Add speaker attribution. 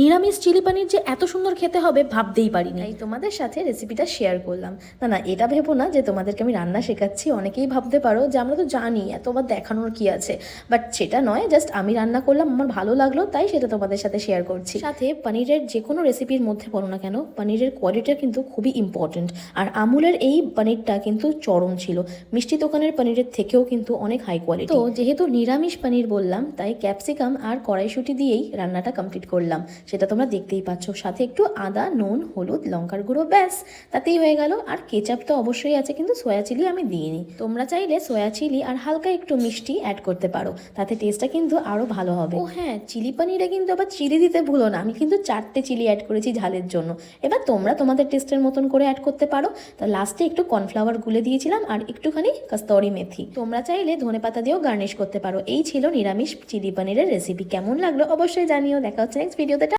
Speaker 1: নিরামিষ চিলি পনির যে এত সুন্দর খেতে হবে ভাবতেই পারিনি, তাই তোমাদের সাথে রেসিপিটা শেয়ার করলাম। না না, এটা ভেবো না যে তোমাদেরকে আমি রান্না শেখাচ্ছি। অনেকেই ভাবতে পারো যে আমরা তো জানি, এতবার দেখানোর কি আছে, বাট সেটা নয়। জাস্ট আমি রান্না করলাম, আমার ভালো লাগলো, তাই সেটা তোমাদের সাথে শেয়ার করছি। সাথে পনিরের যে কোনো রেসিপির মধ্যে বলো না কেন, পনিরের কোয়ালিটিটা কিন্তু খুবই ইম্পর্টেন্ট। আর আমুলের এই পনিরটা কিন্তু চরম ছিল, মিষ্টি দোকানের পনিরের থেকেও কিন্তু অনেক হাই কোয়ালিটি। তো যেহেতু নিরামিষ পনির বললাম, তাই ক্যাপসিকাম আর কড়াইশুঁটি দিয়েই রান্নাটা কমপ্লিট করলাম। সেটা তোমরা দেখতেই পাচ্ছ। সাথে একটু আদা, নুন, হলুদ, লঙ্কার গুঁড়ো, ব্যাস তাতেই হয়ে গেল। আর কেচাপ তো অবশ্যই আছে, কিন্তু সয়া চিলি আমি দিইনি। তোমরা চাইলে সয়া চিলি আর হালকা একটু মিষ্টি অ্যাড করতে পারো, তাতে টেস্টটা কিন্তু আরো ভালো হবে। ও হ্যাঁ, চিলি পনিরে কিন্তু আবার চিলি দিতে ভুলো না। আমি কিন্তু 4টে চিলি অ্যাড করেছি ঝালের জন্য। এবার তোমরা তোমাদের টেস্টের মতন করে অ্যাড করতে পারো। তা লাস্টে একটু কর্নফ্লাওয়ার গুলে দিয়েছিলাম আর একটুখানি কস্তুরি মেথি। তোমরা চাইলে ধনেপাতা দিয়েও গার্নিশ করতে পারো। এই ছিল নিরামিষ চিলি পনিরের রেসিপি। কেমন লাগলো অবশ্যই জানিও। দেখা হচ্ছে নেক্সট ভিডিওতে।